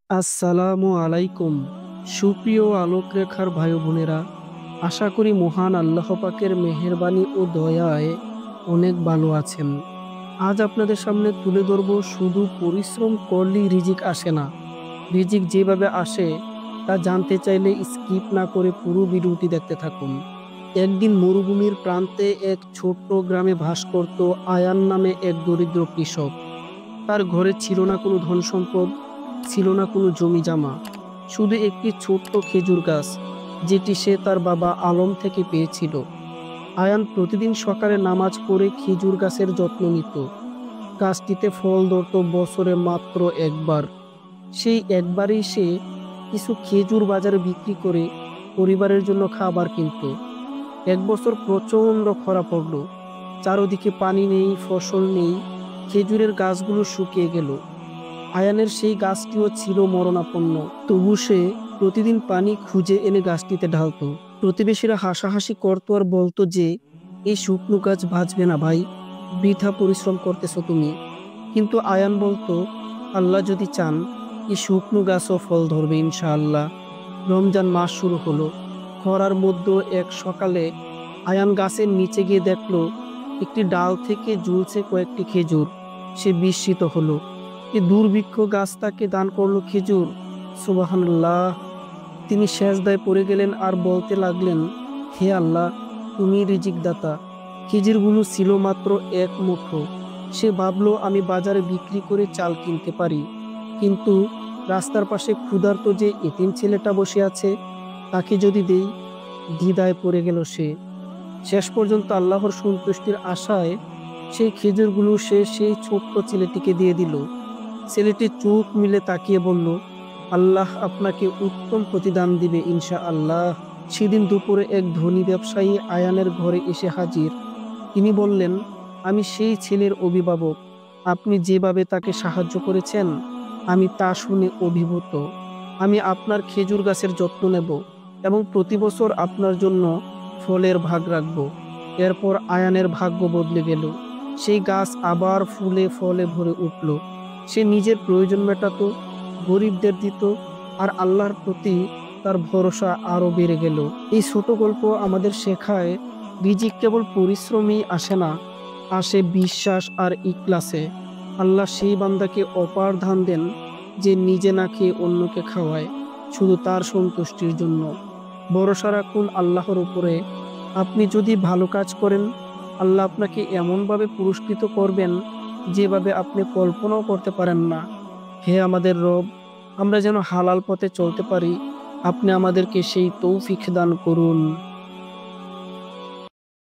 আসসালামু আলাইকুম। সুপ্রিয় আলোকরেখার ভাই বোনেরা, আশা করি মহান আল্লাহ পাকের মেহেরবানি ও দয়ায় অনেক ভালো আছেন। আজ আপনাদের সামনে তুলে ধরব, শুধু পরিশ্রম করলেই রিজিক আসে না। রিজিক যেভাবে আসে তা জানতে চাইলে স্কিপ না করে পুরো ভিডিওটি দেখতে থাকুন। একদিন মরুভূমির প্রান্তে এক ছোট্ট গ্রামে বাস করত আয়ান নামে এক দরিদ্র কৃষক। তার ঘরে ছিল না কোনো ধন সম্পদ, ছিল না কোনো জমি জমা, শুধু একটি ছোট্ট খেজুর গাছ, যেটি সে তার বাবা আলম থেকে পেয়েছিল। আয়ান প্রতিদিন সকালে নামাজ পড়ে খেজুর গাছের যত্ন নিত। গাছটিতে ফল ধরত বছরে মাত্র একবার। সেই একবারেই সে কিছু খেজুর বাজারে বিক্রি করে পরিবারের জন্য খাবার কিনত। এক বছর প্রচন্ড খরা পড়ল। চারদিকে পানি নেই, ফসল নেই, খেজুরের গাছগুলো শুকিয়ে গেল। আয়ানের সেই গাছটিও ছিল মরণাপন্ন। তবু সে প্রতিদিন পানি খুঁজে এনে গাছটিতে ঢালতো। প্রতিবেশীরা হাসাহাসি করতো আর বলতো যে, এই শুকনো গাছ বাঁচবে না ভাই, বৃথা পরিশ্রম করতেছো তুমি। কিন্তু আয়ান বলতো, আল্লাহ যদি চান এই শুকনো গাছও ফল ধরবে ইনশাআল্লাহ। রমজান মাস শুরু হলো। খরার মধ্যে এক সকালে আয়ান গাছের নিচে গিয়ে দেখলো একটি ডাল থেকে ঝুলছে কয়েকটি খেজুর। সে বিস্মিত হলো। এ দুর্ভিক্ষ গাছ তাকে দান করলো খেজুর! সুবহানাল্লাহ! তিনি সেজদায় পড়ে গেলেন আর বলতে লাগলেন, হে আল্লাহ, তুমি রিজিক দাতা। খেজুরগুলো ছিল মাত্র এক মুঠো। সে ভাবলো, আমি বাজারে বিক্রি করে চাল কিনতে পারি, কিন্তু রাস্তার পাশে ক্ষুধার্ত যে এতিম ছেলেটা বসে আছে, তাকে যদি দেই। দ্বিধায় পড়ে গেল সে। শেষ পর্যন্ত আল্লাহর সন্তুষ্টির আশায় সেই খেজুরগুলো সে সেই ছোট্ট ছেলেটিকে দিয়ে দিল। ছেলেটি চোখ মিলে তাকিয়ে বলল, আল্লাহ আপনাকে উত্তম প্রতিদান দিবে ইনশাআল্লাহ। সেদিন দুপুরে এক ধনী ব্যবসায়ী আয়ানের ঘরে এসে হাজির। তিনি বললেন, আমি সেই ছেলের অভিভাবক। আপনি যেভাবে তাকে সাহায্য করেছেন, আমি তা শুনে অভিভূত। আমি আপনার খেজুর গাছের যত্ন নেব এবং প্রতি বছর আপনার জন্য ফলের ভাগ রাখব। এরপর আয়ানের ভাগ্য বদলে গেল। সেই গাছ আবার ফুলে ফলে ভরে উঠল। সে নিজের প্রয়োজন মেটাতো, গরিবদের দিত, আর আল্লাহর প্রতি তার ভরসা আরো বেড়ে গেল। এই ছোট গল্প আমাদের শেখায়, রিজিক কেবল পরিশ্রমই আসে না, আসে বিশ্বাস আর ইখলাসে। আল্লাহ সেই বান্দাকে অপার ধান দেন যে নিজে না খেয়ে অন্যকে খাওয়ায়, শুধু তার সন্তুষ্টির জন্য। ভরসা রাখুন আল্লাহর উপরে। আপনি যদি ভালো কাজ করেন, আল্লাহ আপনাকে এমনভাবে পুরস্কৃত করবেন যেভাবে আপনি কল্পনাও করতে পারেন না। হে আমাদের রব, আমরা যেন হালাল পথে চলতে পারি। আপনি আমাদেরকে সেই তৌফিক দান করুন।